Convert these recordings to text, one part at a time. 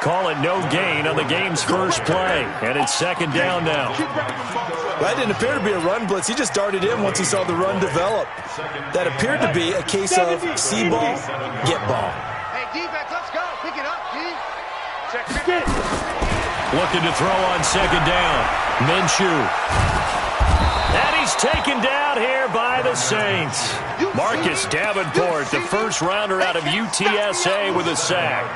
Call it no gain on the game's first play, and it's second down now. That didn't appear to be a run blitz. He just darted in once he saw the run develop. That appeared to be a case of see ball, get ball. Hey, defense, let's go. Pick it up, G. Looking to throw on second down. Minshew. And he's taken down here by the Saints. Marcus Davenport, the first rounder out of UTSA with a sack.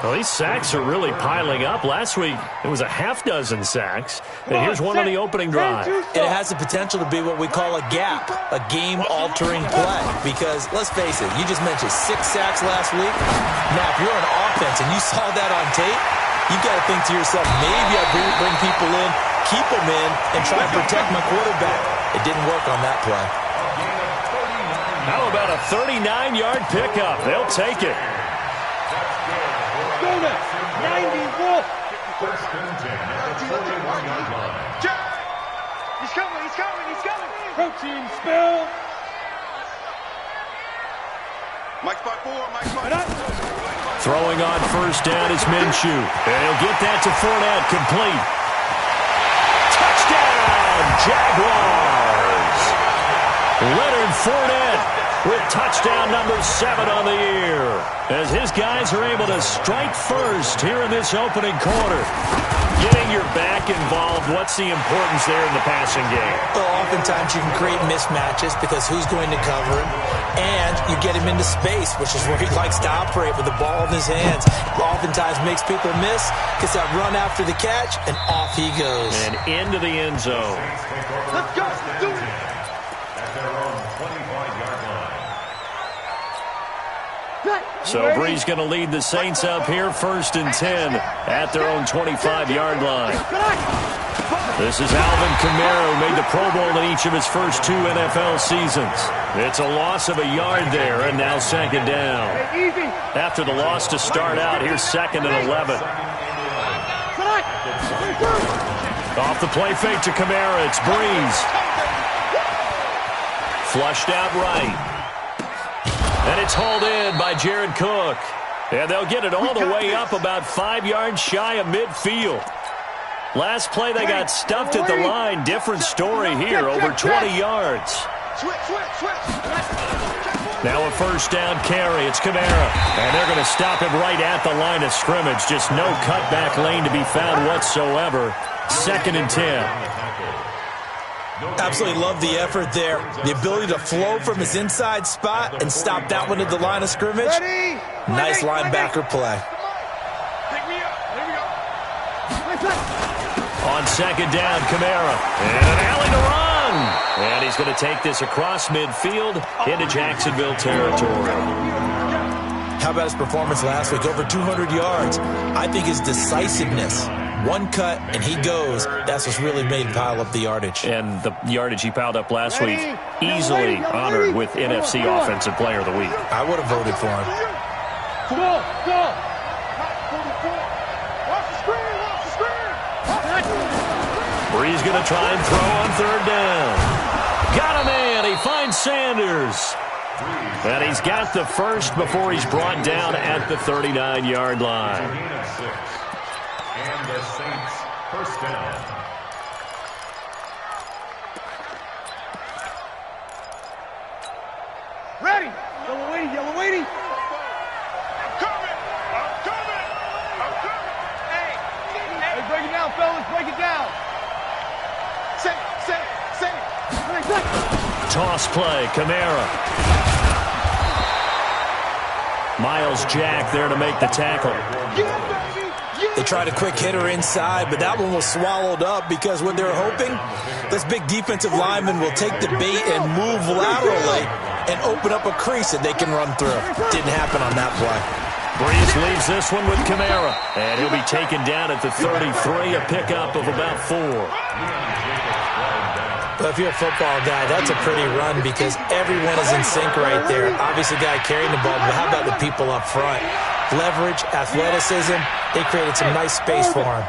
Well, these sacks are really piling up. Last week, it was a half-dozen sacks. And here's one on the opening drive. And it has the potential to be what we call a gap, a game-altering play. Because, let's face it, you just mentioned 6 sacks last week. Now, if you're on offense and you saw that on tape, you've got to think to yourself, maybe I bring people in, keep them in, and try to protect my quarterback. It didn't work on that play. How about a 39-yard pickup? They'll take it. Go now. 94. He's coming. Protein spill. Mike's by 4. Throwing on first down is Minshew. And he'll get that to Fournette, complete. Touchdown, Jaguars! Leonard Fournette with touchdown number 7 on the year, as his guys are able to strike first here in this opening quarter. Getting your back involved, what's the importance there in the passing game? Well, oftentimes you can create mismatches because who's going to cover him, and you get him into space, which is where he likes to operate with the ball in his hands. Oftentimes makes people miss, gets that run after the catch, and off he goes. And into the end zone. Let's go. Do it. So Bree's going to lead the Saints up here, 1st and 10 at their own 25-yard line. This is Alvin Kamara, who made the Pro Bowl in each of his first 2 NFL seasons. It's a loss of a yard there, and now second down. After the loss to start out, here's 2nd and 11. Off the play fake to Kamara, it's Breeze. Flushed out right. And it's hauled in by Jared Cook. And they'll get it all the way up about 5 yards shy of midfield. Last play, they got stuffed at the line. Different story here, over 20 yards. Now a first down carry. It's Kamara. And they're going to stop him right at the line of scrimmage. Just no cutback lane to be found whatsoever. 2nd and 10. Absolutely love the effort there. The ability to flow from his inside spot and stop that one at the line of scrimmage. Nice linebacker play. On second down, Kamara. And an alley to run. And he's going to take this across midfield into Jacksonville territory. How about his performance last week? Over 200 yards. I think his decisiveness. One cut, and he goes. That's what's really made him pile up the yardage. And the yardage he piled up last week, easily honored with NFC Offensive Player of the Week. I would have voted for him. Go. Bree's going to try and throw on 3rd down. Got a man. He finds Sanders. And he's got the first before he's brought down at the 39-yard line. And the Saints first down. Ready. Yellow waiting. I'm coming. Hey, Break it down, fellas. Break it down. say. Toss play, Kamara. Miles Jack there to make the tackle. They tried a quick hitter inside, but that one was swallowed up because what they're hoping, this big defensive lineman will take the bait and move laterally and open up a crease that they can run through. Didn't happen on that play. Breeze leaves this one with Kamara, and he'll be taken down at the 33, a pickup of about 4. But if you're a football guy, that's a pretty run because everyone is in sync right there. Obviously, guy carrying the ball, but how about the people up front? Leverage, athleticism, they created some nice space for him.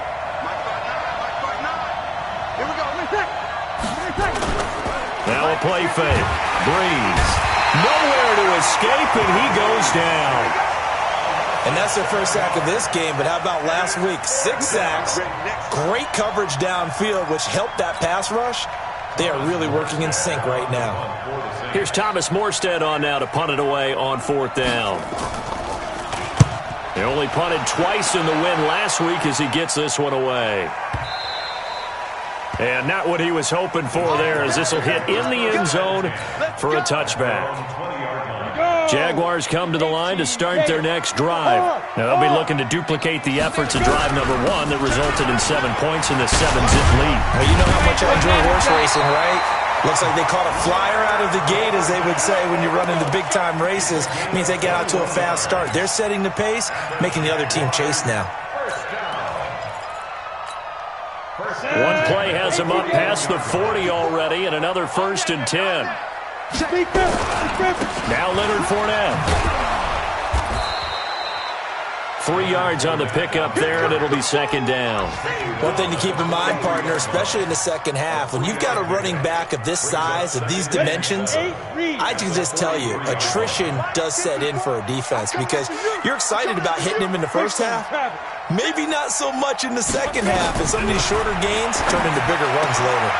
Now a play fake. Breeze. Nowhere to escape, and he goes down. And that's their first sack of this game, but how about last week? 6 sacks, great coverage downfield, which helped that pass rush. They are really working in sync right now. Here's Thomas Morstead on now to punt it away on 4th down. They only punted twice in the win last week as he gets this one away. And not what he was hoping for there, as this will hit in the end zone for a touchback. Jaguars come to the line to start their next drive. Now they'll be looking to duplicate the efforts of drive number 1 that resulted in 7 points in the 7-zip lead. Well, you know how much I enjoy horse racing, right? Looks like they caught a flyer out of the gate, as they would say when you're running the big-time races. It means they get out to a fast start. They're setting the pace, making the other team chase now. One play has him up past the 40 already, and another 1st and 10. Now Leonard Fournette. 3 yards on the pickup there, and it'll be 2nd down. One thing to keep in mind, partner, especially in the second half, when you've got a running back of this size, of these dimensions, I can just tell you, attrition does set in for a defense, because you're excited about hitting him in the first half. Maybe not so much in the second half, and some of these shorter gains turn into bigger runs later.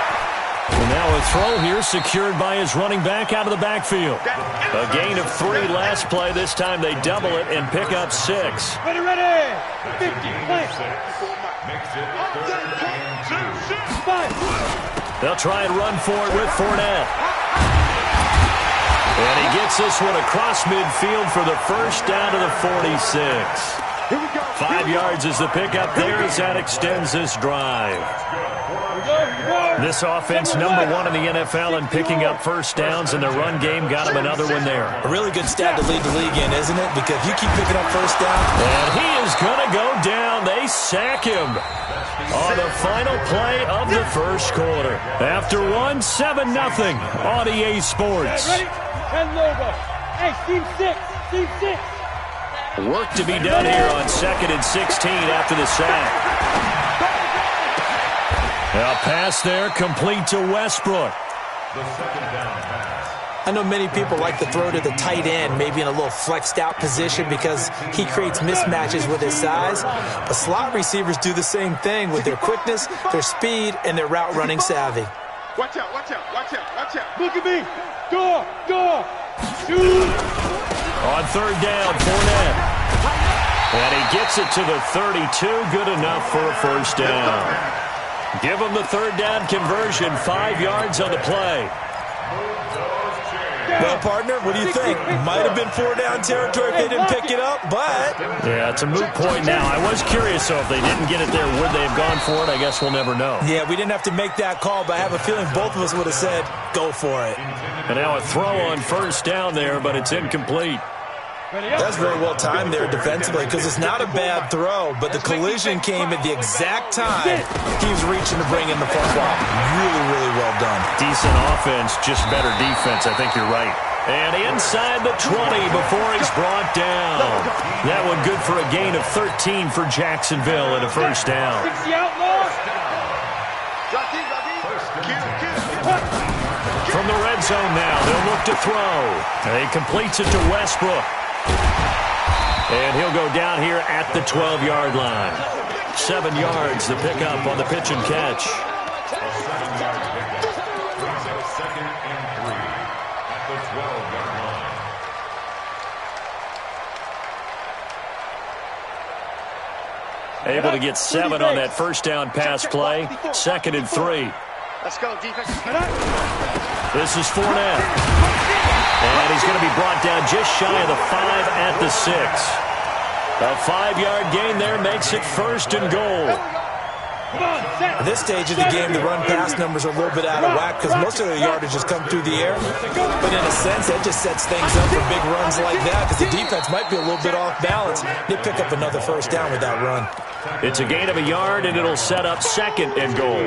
And now a throw here secured by his running back out of the backfield. A gain of 3 last play. This time they double it and pick up 6. Ready, 50, They'll try and run for it with Fournette. And he gets this one across midfield for the first down to the 46. 5 yards is the pickup there as that extends this drive. This offense, number 1 in the NFL in picking up first downs, and the run game got him another one there. A really good stat to lead the league in, isn't it? Because you keep picking up first down. And he is going to go down. They sack him on the final play of the first quarter. After 7-0 on EA Sports. ready? And logo. Hey, team 6. Team 6. Work to be done here on 2nd and 16 after the sack. A pass there, complete to Westbrook. I know many people like to throw to the tight end, maybe in a little flexed out position because he creates mismatches with his size. But slot receivers do the same thing with their quickness, their speed, and their route running savvy. Watch out, watch out, watch out, watch out. Look at me. Door. Shoot. On 3rd down, Fournette. And he gets it to the 32, good enough for a first down. Give him the 3rd down conversion, 5 yards on the play. Well, partner, what do you think? Might have been 4-down territory if they didn't pick it up, but... Yeah, it's a moot point now. I was curious, though, if they didn't get it there, would they have gone for it? I guess we'll never know. Yeah, we didn't have to make that call, but I have a feeling both of us would have said, go for it. And now a throw on first down there, but it's incomplete. That's very well timed there defensively because it's not a bad throw, but the collision came at the exact time he was reaching to bring in the football. Really, really well done. Decent offense, just better defense. I think you're right. And inside the 20 before he's brought down. That one good for a gain of 13 for Jacksonville and a first down. From the red zone now, they'll look to throw. And he completes it to Westbrook. And he'll go down here at the 12-yard line. 7 yards, the pickup on the pitch and catch. Second and 3 at the 12-yard line. Able to get 7 on that first down pass play. 2nd and 3. Let's go, defense. This is Fournette. And he's going to be brought down just shy of the 5 at the 6. A 5-yard gain there makes it 1st and goal. At this stage of the game, the run-pass numbers are a little bit out of whack because most of the yardage has come through the air. But in a sense, that just sets things up for big runs like that because the defense might be a little bit off balance. They pick up another first down with that run. It's a gain of a yard, and it'll set up 2nd and goal.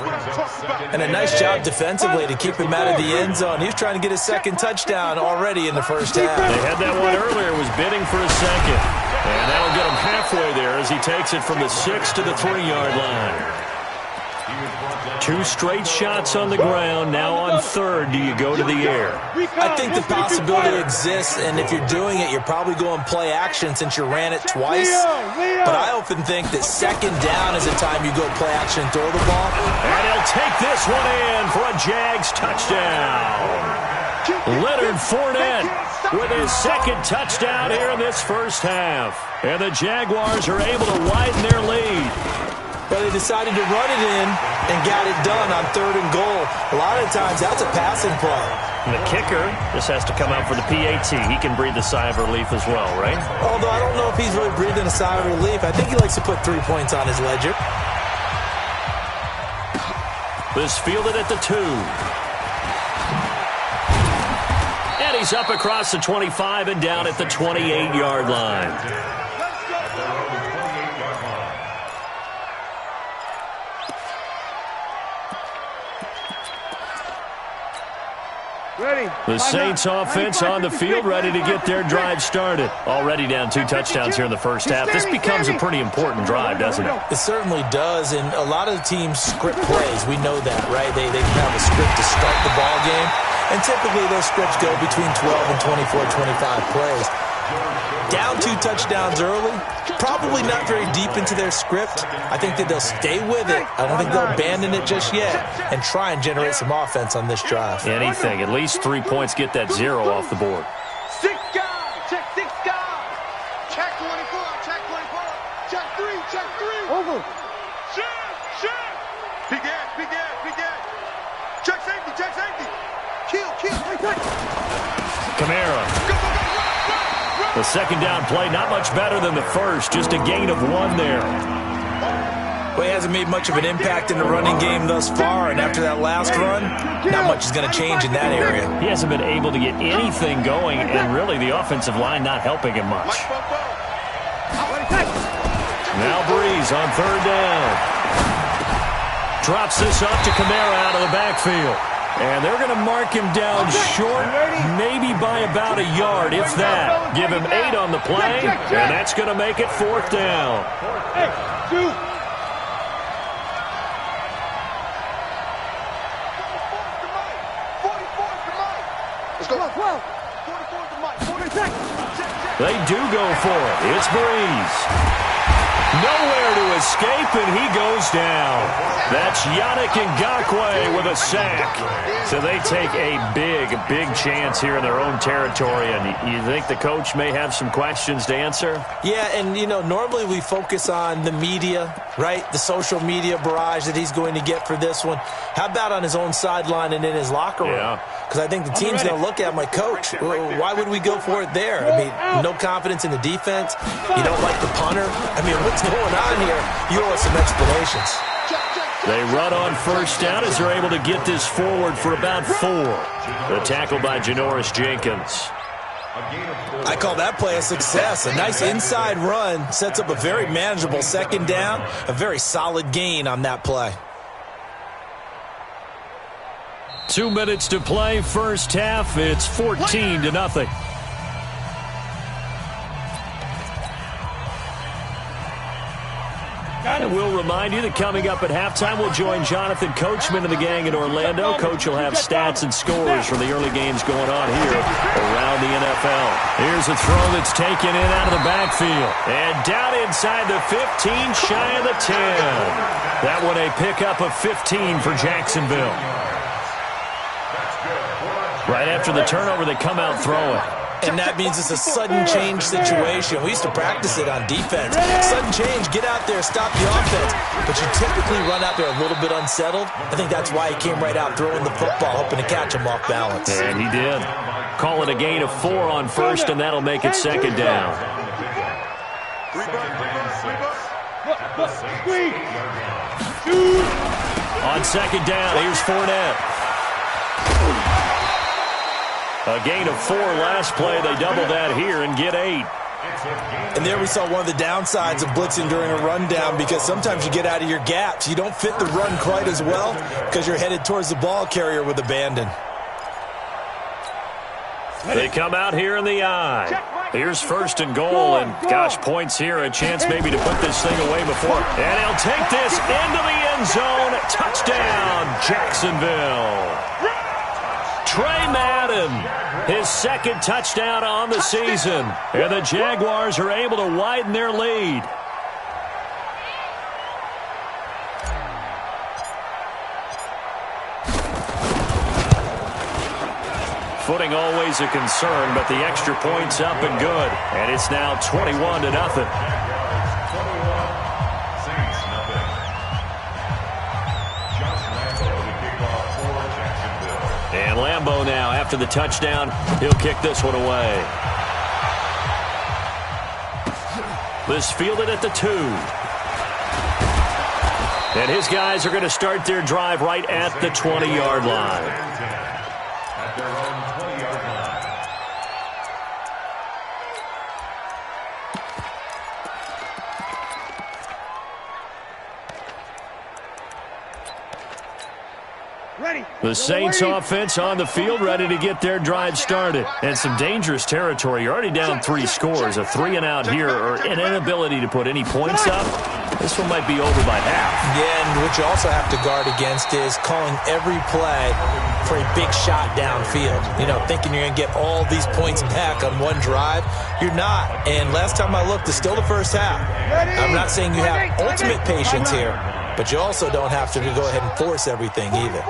And a nice job defensively to keep him out of the end zone. He was trying to get his 2nd touchdown already in the first half. They had that one earlier, was bidding for a 2nd. And that'll get him halfway there as he takes it from the 6 to the 3-yard line. 2 straight shots on the ground. Now on third, do you go to the air? I think the possibility exists, and if you're doing it, you're probably going play action since you ran it twice. But I often think that second down is the time you go play action and throw the ball. And he'll take this one in for a Jags touchdown. Leonard Fournette with his second touchdown here in this first half. And the Jaguars are able to widen their lead. But they decided to run it in and got it done on 3rd and goal. A lot of times, that's a passing play. And the kicker just has to come out for the PAT. He can breathe a sigh of relief as well, right? Although I don't know if he's really breathing a sigh of relief. I think he likes to put 3 points on his ledger. This fielded at the 2. And he's up across the 25 and down at the 28-yard line. The Saints offense on the field, ready to get their drive started. Already down 2 touchdowns here in the first half. This becomes a pretty important drive, doesn't it? It certainly does, and a lot of the teams script plays. We know that, right? They have a script to start the ball game, and typically those scripts go between 12 and 24, 25 plays. Down 2 touchdowns early, probably not very deep into their script. I think that they'll stay with it. I don't think they'll abandon it just yet and try and generate some offense on this drive. Anything. At least 3 points, get that 0 off the board. 6 guys. Check 6 guys. Check 24. Check 24. Check 3. Check 3. Over. Check. Big ass. Check safety. Check safety. Kill. Kamara. Go. The second down play, not much better than the first. Just a gain of 1 there. Well, he hasn't made much of an impact in the running game thus far, and after that last run, not much is going to change in that area. He hasn't been able to get anything going, and really the offensive line not helping him much. Now Breeze on 3rd down. Drops this off to Kamara out of the backfield. And they're going to mark him down short, maybe by about a yard, if that. Give him 8 on the play, and that's going to make it 4th down. Hey, shoot. Let's go. 12. They do go for it. It's Breeze. Nowhere to escape, and he goes down. That's Yannick Ngakoue with a sack. So they take a big chance here in their own territory, and you think the coach may have some questions to answer? Yeah, and, normally we focus on the media, right? The social media barrage that he's going to get for this one. How about on his own sideline and in his locker room? Yeah. Because I think the team's going to look at my coach. Why would we go for it there? I mean, no confidence in the defense. You don't like the punter. I mean, what's going on here? You owe us some explanations. They run on 1st down as they're able to get this forward for about 4. The tackle by Janoris Jenkins. I call that play a success. A nice inside run sets up a very manageable 2nd down. A very solid gain on that play. 2 minutes to play, first half. It's 14-0. And we'll remind you that coming up at halftime, we'll join Jonathan Coachman and the gang in Orlando. Coach will have stats and scores from the early games going on here around the NFL. Here's a throw that's taken in out of the backfield. And down inside the 15, shy of the 10. That one a pickup of 15 for Jacksonville. Right after the turnover, they come out throwing. And that means it's a sudden change situation. We used to practice it on defense. Sudden change, get out there, stop the offense. But you typically run out there a little bit unsettled. I think that's why he came right out throwing the football, hoping to catch him off balance. And he did. Call it a gain of 4 on 1st, and that'll make it 2nd down. On 2nd down, here's Fournette. A gain of 4 last play. They double that here and get 8. And there we saw one of the downsides of blitzing during a rundown, because sometimes you get out of your gaps. You don't fit the run quite as well because you're headed towards the ball carrier with abandon. They come out here in the eye. Check right. Here's first and goal, and gosh, points here, a chance maybe to put this thing away before. And he'll take this into the end zone. Touchdown, Jacksonville. Trey Madden, his second touchdown on the season. And the Jaguars are able to widen their lead. Footing always a concern, but the extra point's up and good. And it's now 21-0. And Lambeau now, after the touchdown, he'll kick this one away. This fielded at the 2. And his guys are going to start their drive right at the 20-yard line. The Saints offense on the field, ready to get their drive started. And some dangerous territory. You're already down 3 scores. A 3-and-out here, or an inability to put any points up. This one might be over by half. Yeah, and what you also have to guard against is calling every play for a big shot downfield. You know, thinking you're going to get all these points back on one drive. You're not. And last time I looked, it's still the first half. I'm not saying you have ultimate patience here, but you also don't have to go ahead and force everything either.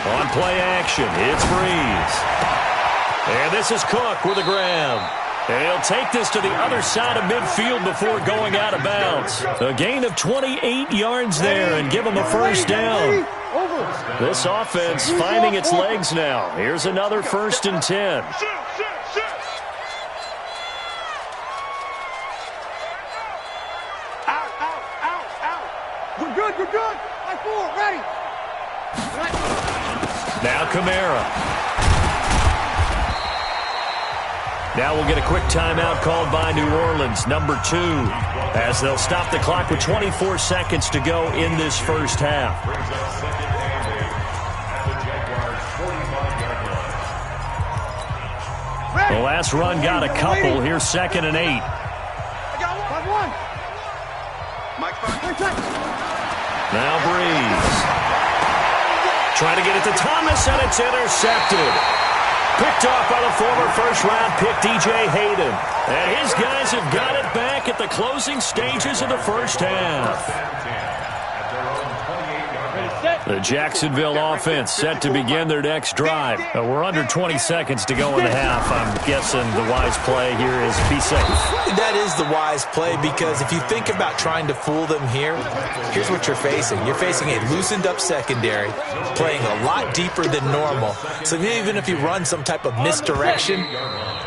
On play action, it's Breeze. And this is Cook with a grab. And he'll take this to the other side of midfield before going out of bounds. A gain of 28 yards there and give him a first down. This offense finding its legs now. Here's another 1st and 10. We're good. I four, ready. Now Kamara. Now we'll get a quick timeout called by New Orleans, number 2, as they'll stop the clock with 24 seconds to go in this first half. The last run got a couple. Here's 2nd and 8. I got one. Now Breeze. Trying to get it to Thomas, and it's intercepted. Picked off by the former first-round pick, DJ Hayden. And his guys have got it back at the closing stages of the first half. The Jacksonville offense set to begin their next drive. We're under 20 seconds to go in the half. I'm guessing the wise play here is be safe. That is the wise play, because if you think about trying to fool them here, here's what you're facing. You're facing a loosened-up secondary, playing a lot deeper than normal. So even if you run some type of misdirection,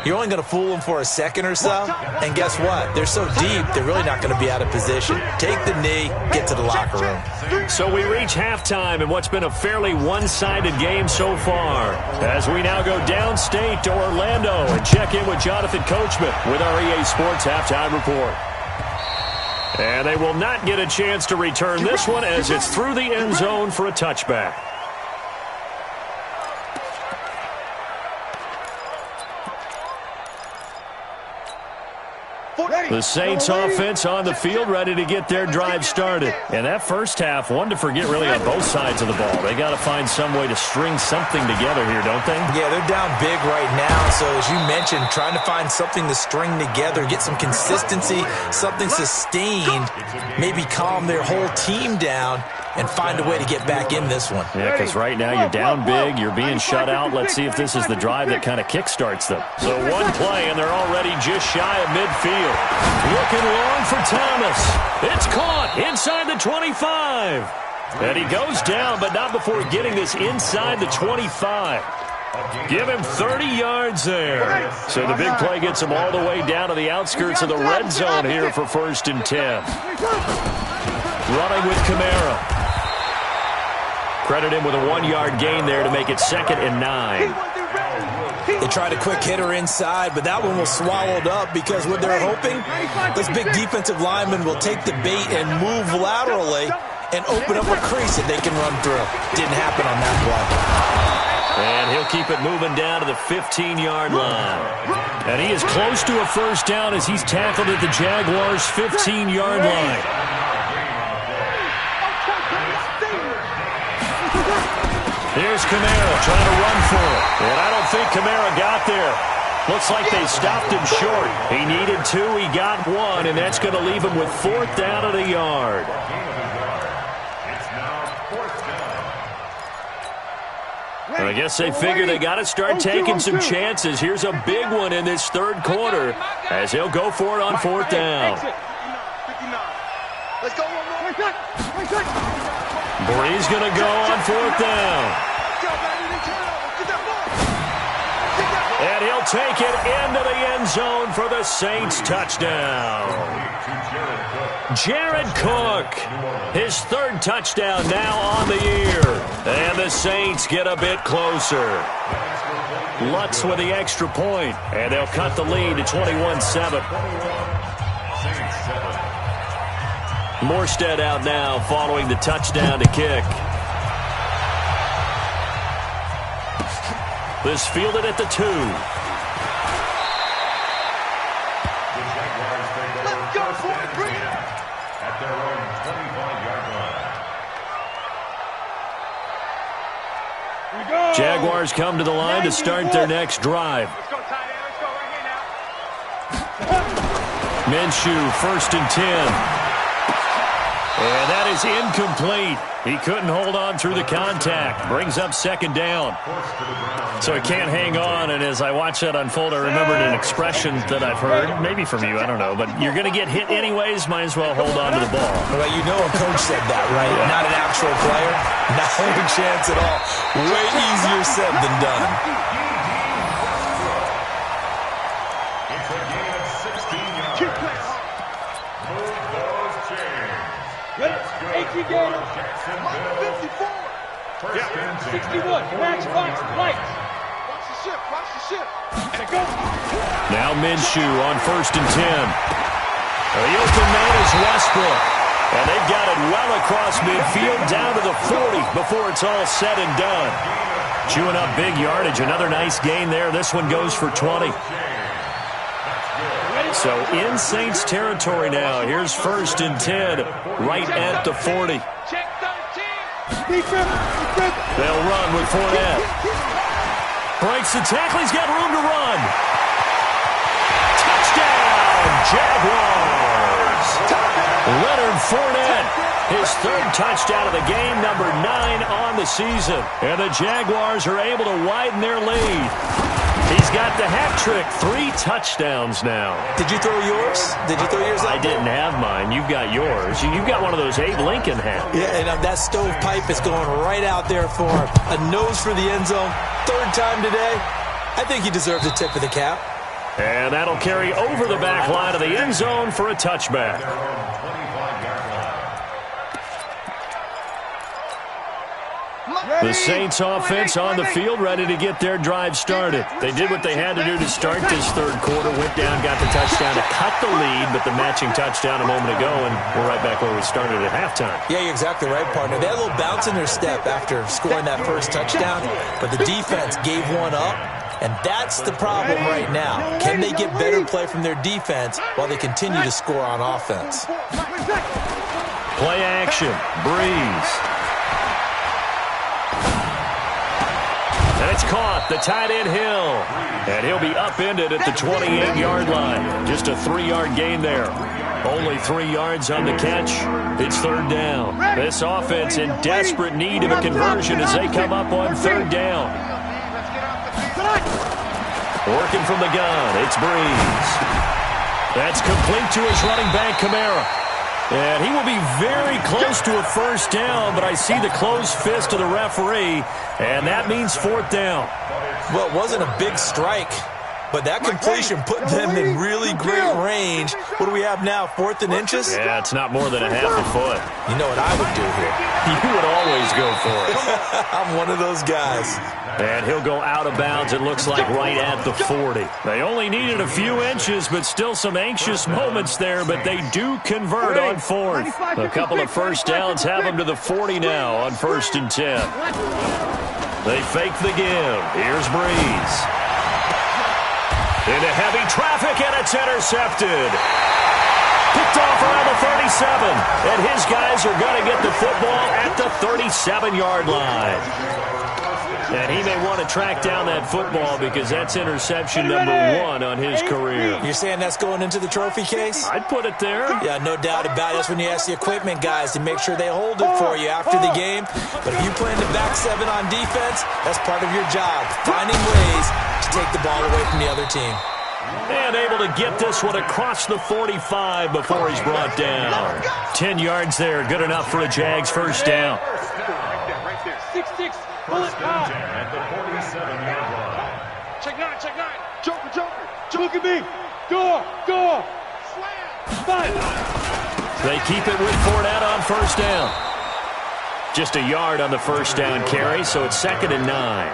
you're only going to fool them for a second or so. And guess what? They're so deep, they're really not going to be out of position. Take the knee, get to the locker room. So we reach halftime in what's been a fairly one-sided game so far, as we now go downstate to Orlando and check in with Jonathan Coachman with our EA Sports Halftime Report. And they will not get a chance to return this one, as it's through the end zone for a touchback. The Saints offense on the field, ready to get their drive started. And that first half, one to forget really on both sides of the ball. They got to find some way to string something together here, don't they? Yeah, they're down big right now. So as you mentioned, trying to find something to string together, get some consistency, something sustained, maybe calm their whole team down and find a way to get back in this one. Yeah, because right now you're down big, you're being shut out. Let's see if this is the drive that kind of kickstarts them. So one play, and they're already just shy of midfield. Looking long for Thomas. It's caught inside the 25. And he goes down, but not before getting this inside the 25. Give him 30 yards there. So the big play gets him all the way down to the outskirts of the red zone here for 1st and 10. Running with Kamara. Credit him with a 1-yard gain there to make it 2nd and 9. They tried a quick hitter inside, but that one was swallowed up, because what they're hoping, this big defensive lineman will take the bait and move laterally and open up a crease that they can run through. Didn't happen on that play. And he'll keep it moving down to the 15-yard line. And he is close to a first down as he's tackled at the Jaguars' 15-yard line. Here's Kamara trying to run for it. And I don't think Kamara got there. Looks like they stopped him short. He needed 2, he got 1, and that's going to leave him with 4th down at a yard. It's now 4th down. I guess they figure they got to start taking some chances. Here's a big one in this third quarter as he'll go for it on 4th down. Let's go one more. Bree's going to go on 4th down. And he'll take it into the end zone for the Saints touchdown. Jared Cook, his 3rd touchdown now on the year. And the Saints get a bit closer. Lutz with the extra point, and they'll cut the lead to 21-7. Morstead out now following the touchdown to kick. This fielded at the 2. The Jaguars take over first and 10 at their own 25-yard line. Jaguars come to the line to start their next drive. Let's go, tight end. Let's go right here now. Minshew, 1st and 10. And that is incomplete. He couldn't hold on through the contact. Brings up 2nd down. So he can't hang on, and as I watch that unfold, I remembered an expression that I've heard, maybe from you, I don't know, but you're going to get hit anyways, might as well hold on to the ball. Well, you know a coach said that, right? Yeah. Not an actual player. Not a chance at all. Way easier said than done. It's a gain of 16 yards. Move those chains. Let's go for Jacksonville. 54. First and 10. 61. Match box. Lights. Watch the ship. Watch the ship. Go. Now Minshew on 1st and 10. The open man is Westbrook. And they've got it well across midfield down to the 40 before it's all said and done. Chewing up big yardage. Another nice gain there. This one goes for 20. So in Saints territory now. Here's 1st and 10 right at the 40. They'll run with Fournette. Breaks the tackle. He's got room to run. Touchdown, Jaguars. Leonard Fournette, his 3rd touchdown of the game, number 9 on the season. And the Jaguars are able to widen their lead. He's got the hat trick, 3 touchdowns now. Did you throw yours? Did you throw yours out? I didn't have mine. You've got yours. You've got one of those Abe Lincoln hats. Yeah, and that stovepipe is going right out there for him. A nose for the end zone. 3rd time today. I think he deserves a tip of the cap. And that'll carry over the back line of the end zone for a touchback. The Saints offense on the field, ready to get their drive started. They did what they had to do to start this 3rd quarter, went down, got the touchdown to cut the lead, but the matching touchdown a moment ago, and we're right back where we started at halftime. Yeah, you're exactly right, partner. They had a little bounce in their step after scoring that 1st touchdown, but the defense gave one up, and that's the problem right now. Can they get better play from their defense while they continue to score on offense? Play action, Breeze. And it's caught, the tight end Hill. And he'll be upended at the 28-yard line. Just a 3-yard gain there. Only 3 yards on the catch. It's 3rd down. This offense in desperate need of a conversion as they come up on 3rd down. Working from the gun, it's Breeze. That's complete to his running back, Kamara. And he will be very close to a first down, but I see the closed fist of the referee, and that means 4th down. Well, it wasn't a big strike, but that completion put them in really great range. What do we have now, 4th and inches? Yeah, it's not more than a half a foot. You know what I would do here? You would always go for it. I'm one of those guys. And he'll go out of bounds, it looks like, right at the 40. They only needed a few inches, but still some anxious moments there, but they do convert on 4th. A couple of first downs have them to the 40 now on 1st and 10. They fake the give. Here's Breeze. Into heavy traffic, and it's intercepted. Picked off around the 37, and his guys are going to get the football at the 37-yard line. And he may want to track down that football because that's interception number 1 on his career. You're saying that's going into the trophy case? I'd put it there. Yeah, no doubt about it. That's when you ask the equipment guys to make sure they hold it for you after the game. But if you play in the back 7 on defense, that's part of your job, finding ways to take the ball away from the other team. And able to get this one across the 45 before he's brought down. 10 yards there, good enough for a Jags first down. 6-6, bullet high. At the 47-yard line. Check 9, check 9. Joker, Joker. Look at me. Go. Slam. Fight. They keep it with Fournette on first down. Just a yard on the first down carry, so it's 2nd and 9.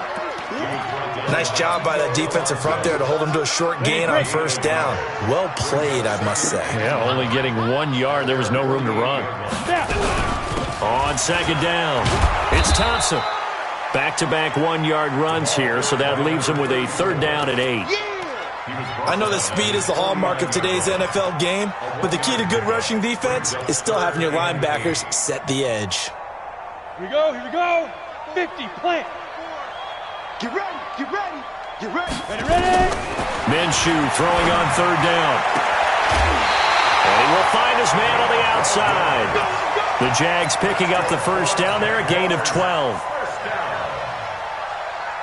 Nice job by that defensive front there to hold him to a short gain on first down. Well played, I must say. Yeah, only getting 1 yard. There was no room to run. On 2nd down, it's Thompson. Back-to-back 1-yard runs here, so that leaves him with a 3rd down and 8. I know that speed is the hallmark of today's NFL game, but the key to good rushing defense is still having your linebackers set the edge. Here we go. 50, plant. Get ready. Ready. Minshew throwing on 3rd down. And he will find his man on the outside. The Jags picking up the first down there, a gain of 12.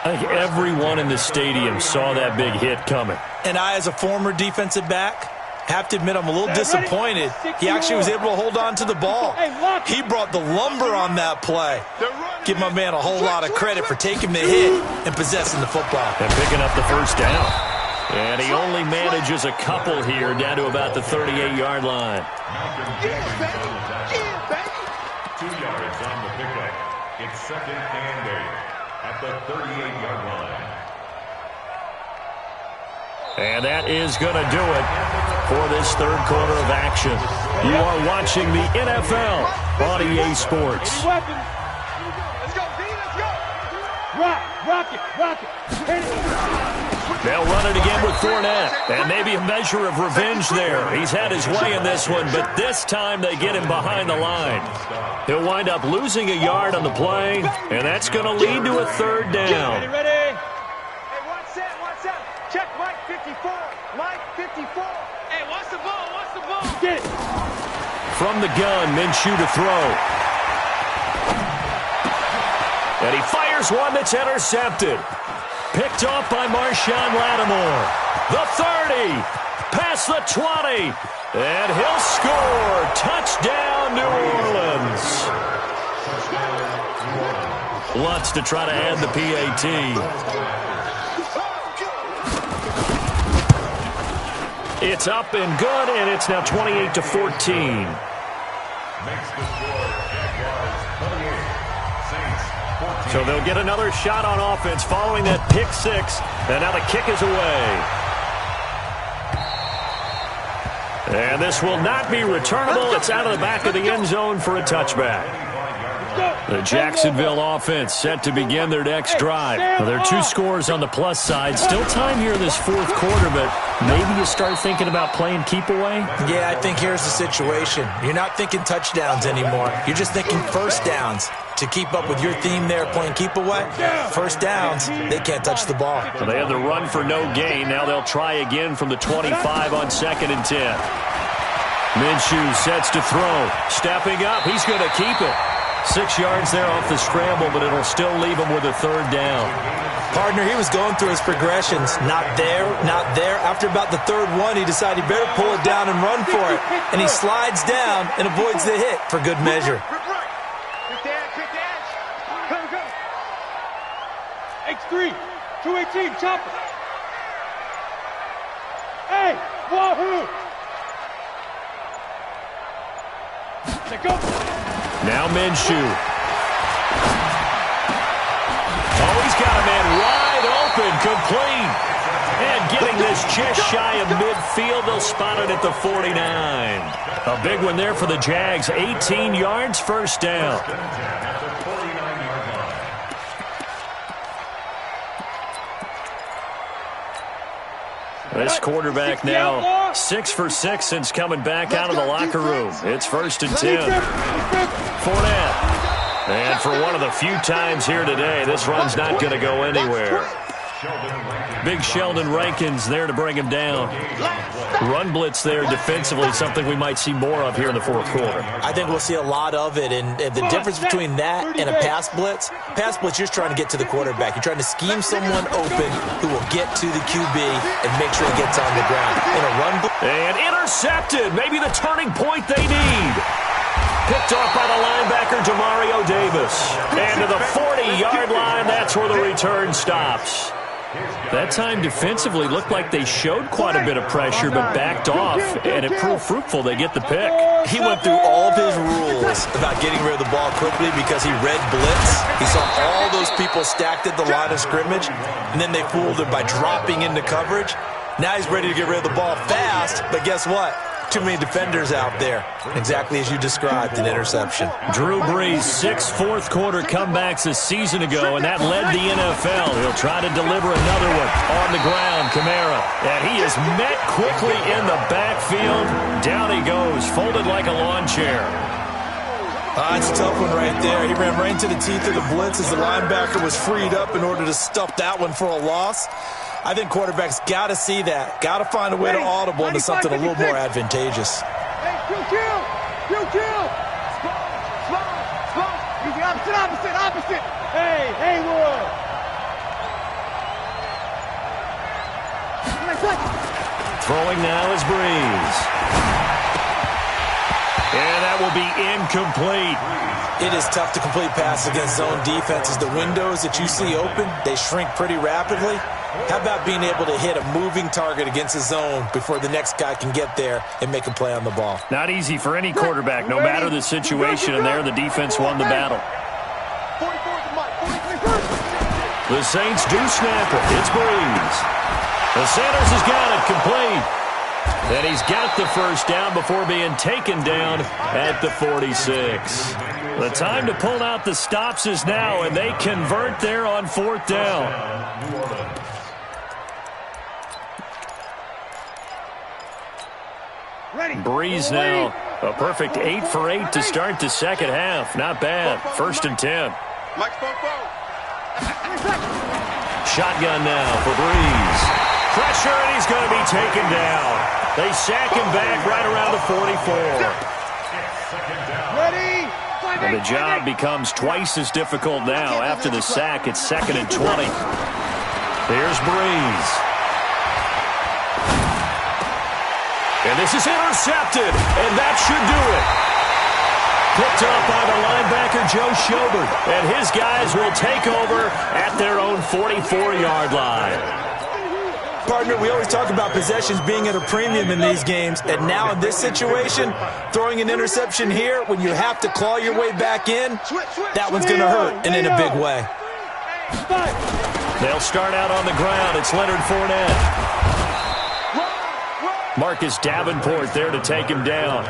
I think everyone in the stadium saw that big hit coming. And I, as a former defensive back, have to admit I'm a little disappointed. He actually was able to hold on to the ball. He brought the lumber on that play. Give my man a whole lot of credit for taking the hit and possessing the football. And picking up the first down. And he only manages a couple here down to about the 38-yard line. Yeah, baby. 2 yards on the pickup. It's 2nd and 8 at the 38-yard line. And that is going to do it for this 3rd quarter of action. You are watching the NFL on EA Sports. Weapons. Let's go, D. Let's go. Rock it. Hit it. They'll run it again with Fournette. And maybe a measure of revenge there. He's had his way in this one, but this time they get him behind the line. He'll wind up losing a yard on the play, and that's going to lead to a 3rd down. Ready. Hey, watch that. Check Mike 54. Mike 54. Hey, watch the ball. Get it. From the gun, Minshew to throw. And he fires one that's intercepted. Picked off by Marshawn Lattimore. The 30. Past the 20. And he'll score. Touchdown, New Orleans. Lutz to try to add the PAT. It's up and good, and it's now 28-14. So they'll get another shot on offense following that pick 6, and now the kick is away. And this will not be returnable. It's out of the back of the end zone for a touchback. The Jacksonville offense set to begin their next drive. Well, there are 2 scores on the plus side. Still time here in this 4th quarter, but maybe you start thinking about playing keep away? Yeah, I think here's the situation. You're not thinking touchdowns anymore. You're just thinking first downs. To keep up with your theme there, playing keep away, first downs, they can't touch the ball. So they have the run for no gain. Now they'll try again from the 25 on 2nd and 10. Minshew sets to throw. Stepping up, he's going to keep it. 6 yards there off the scramble, but it'll still leave him with a 3rd down. Partner, he was going through his progressions. Not there. After about the 3rd one, he decided he better pull it down and run for it. And he slides down and avoids the hit for good measure. Quick edge. Go. X3, 218, chopper. Wahoo! Now Minshew. Oh, he's got a man wide open, complete. And getting this just shy of midfield, they'll spot it at the 49. A big one there for the Jags. 18 yards, first down. This quarterback now 6 for 6 since coming back out of the locker room. It's 1st and 10. Fournette. And for one of the few times here today, this run's not going to go anywhere. Big Sheldon Rankins there to bring him down. Run blitz there defensively, something we might see more of here in the fourth quarter. I think we'll see a lot of it, and the difference between that and a pass blitz, you're just trying to get to the quarterback. You're trying to scheme someone open who will get to the QB and make sure he gets on the ground. In a run blitz. And intercepted, maybe the turning point they need. Picked off by the linebacker, Demario Davis. And to the 40-yard line, that's where the return stops. That time defensively looked like they showed quite a bit of pressure but backed off, and it proved fruitful. They get the pick. He went through all of his rules about getting rid of the ball quickly because he read blitz. He saw all those people stacked at the line of scrimmage, and then they fooled him by dropping into coverage. Now he's ready to get rid of the ball fast, but guess what? Too many defenders out there. Exactly as you described, an interception. Drew Brees, 6 fourth-quarter comebacks a season ago, and that led the NFL. He'll try to deliver another one on the ground. Kamara, and he is met quickly in the backfield. Down he goes, folded like a lawn chair. It's a tough one right there. He ran right into the teeth of the blitz as the linebacker was freed up in order to stuff that one for a loss. I think quarterbacks got to see that. Got to find a way to audible into something a little more advantageous. Hey, kill. Opposite. Hey, Haywood. Throwing now is Brees. And that will be incomplete. It is tough to complete passes against zone defenses. The windows that you see open, they shrink pretty rapidly. How about being able to hit a moving target against a zone before the next guy can get there and make a play on the ball? Not easy for any quarterback, no matter the situation, and there the defense won the battle. The Saints do snap it. It's Brees. The Sanders has got it complete. And he's got the first down before being taken down at the 46. The time to pull out the stops is now, and they convert there on 4th down. Brees now, a perfect 8 for 8 to start the second half. Not bad. 1st and 10. Shotgun now for Brees. Pressure, and he's going to be taken down. They sack him back right around the 44. And the job becomes twice as difficult now. After the sack, it's 2nd and 20. There's Brees. And this is intercepted, and that should do it. Picked up by the linebacker, Joe Schobert, and his guys will take over at their own 44-yard line. Partner, we always talk about possessions being at a premium in these games, and now in this situation, throwing an interception here when you have to claw your way back in, that one's going to hurt, and in a big way. They'll start out on the ground. It's Leonard Fournette. Marcus Davenport there to take him down.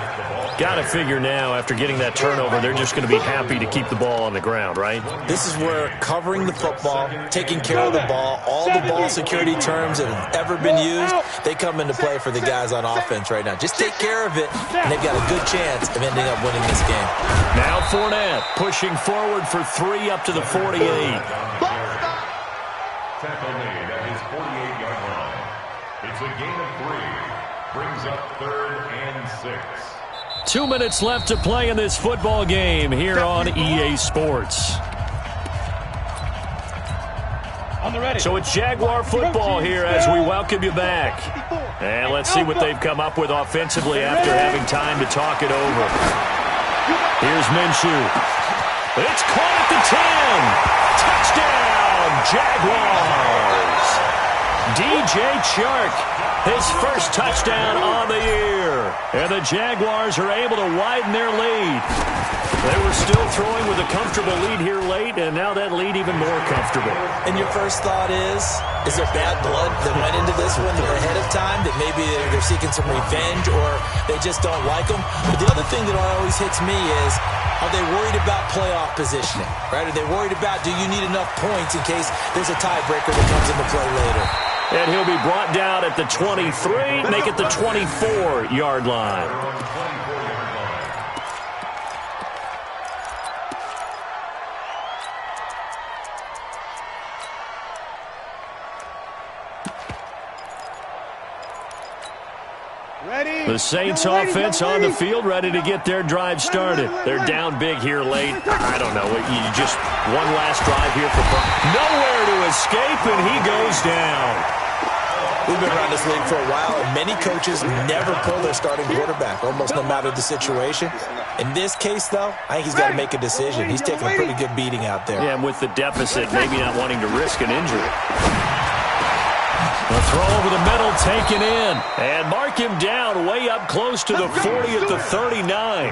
Got to figure now, after getting that turnover, they're just going to be happy to keep the ball on the ground, right? This is where covering the football, taking care of the ball, all the ball security terms that have ever been used, they come into play for the guys on offense right now. Just take care of it, and they've got a good chance of ending up winning this game. Now Fournette pushing forward for 3 up to the 48. Tackle made at his 48-yard line. It's a gain of 3. Brings up 3rd and 6. 2 minutes left to play in this football game here on EA Sports. So it's Jaguar football here as we welcome you back. And let's see what they've come up with offensively after having time to talk it over. Here's Minshew. It's caught at the 10. Touchdown, Jaguars. DJ Chark his first touchdown on the year. And the Jaguars are able to widen their lead. They were still throwing with a comfortable lead here late, and now that lead even more comfortable. And your first thought is there bad blood that went into this one ahead of time, that maybe they're seeking some revenge or they just don't like them? But the other thing that always hits me is, are they worried about playoff positioning, right? Are they worried about, do you need enough points in case there's a tiebreaker that comes into play later? And he'll be brought down at the 23, make it the 24-yard line. The Saints offense on the field, ready to get their drive started. They're down big here late. I don't know. You just one last drive here for nowhere to escape, and he goes down. We've been around this league for a while, and many coaches never pull their starting quarterback, almost no matter the situation. In this case, though, I think he's got to make a decision. He's taking a pretty good beating out there. Yeah, and with the deficit, maybe not wanting to risk an injury. The throw over the middle taken in. And mark him down way up close to the 40 at the 39.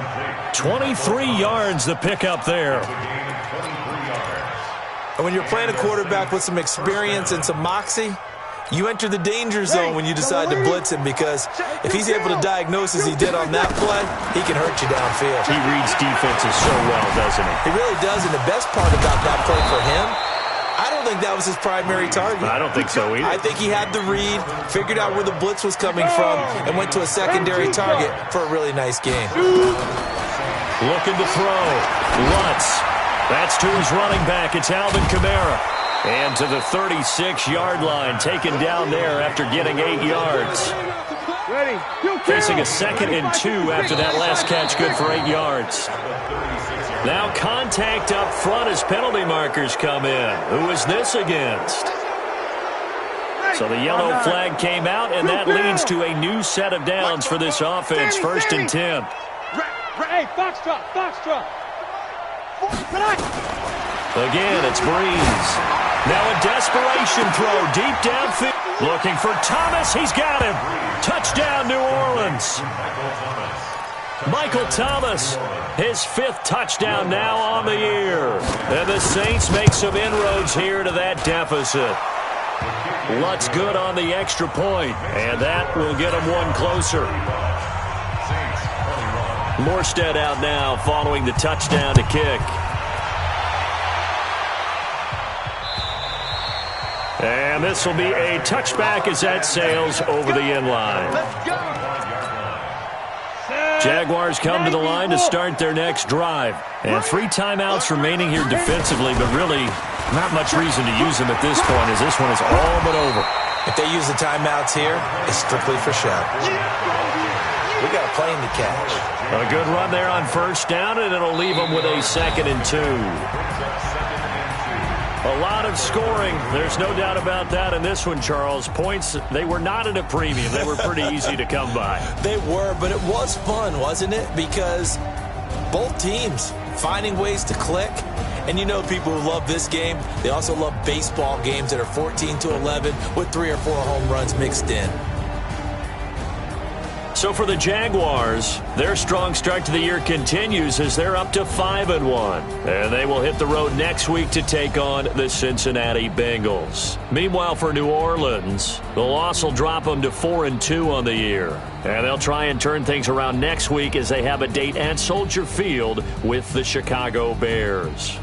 23 yards the pickup there. And when you're playing a quarterback with some experience and some moxie, you enter the danger zone when you decide to blitz him, because if he's able to diagnose as he did on that play, he can hurt you downfield. He reads defenses so well, doesn't he? He really does, and the best part about that play for him, I don't think that was his primary target. I don't think so either. I think he had the read, figured out where the blitz was coming from, and went to a secondary target for a really nice game. Looking to throw. Lutz. That's to his running back. It's Alvin Kamara. And to the 36-yard line, taken down there after getting 8 yards. Facing a 2nd and 2 after that last catch, good for 8 yards. Now contact up front as penalty markers come in. Who is this against? So the yellow flag came out, and that leads to a new set of downs for this offense. 1st and 10. Hey, foxtrot, foxtrot. Again, it's Breeze. Now a desperation throw deep downfield. Looking for Thomas. He's got him. Touchdown, New Orleans. Michael Thomas, his 5th touchdown now on the year. And the Saints make some inroads here to that deficit. Lutz good on the extra point, and that will get him one closer. Morstead out now following the touchdown to kick. And this will be a touchback as that sails over the end line. Jaguars come to the line to start their next drive. And 3 timeouts remaining here defensively, but really not much reason to use them at this point, as this one is all but over. If they use the timeouts here, it's strictly for show. We got a plane to catch. A good run there on 1st down, and it'll leave them with a 2nd and 2. A lot of scoring. There's no doubt about that in this one, Charles. Points, they were not at a premium. They were pretty easy to come by. They were, but it was fun, wasn't it? Because both teams finding ways to click. And you know people who love this game, they also love baseball games that are 14-11 with 3 or 4 home runs mixed in. So for the Jaguars, their strong start to the year continues as they're up to 5-1. And they will hit the road next week to take on the Cincinnati Bengals. Meanwhile, for New Orleans, the loss will drop them to 4-2 on the year. And they'll try and turn things around next week as they have a date at Soldier Field with the Chicago Bears.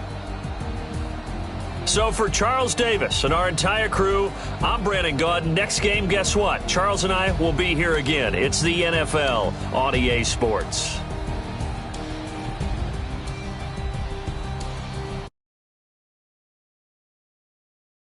So for Charles Davis and our entire crew, I'm Brandon Gaudin. Next game, guess what? Charles and I will be here again. It's the NFL on EA Sports.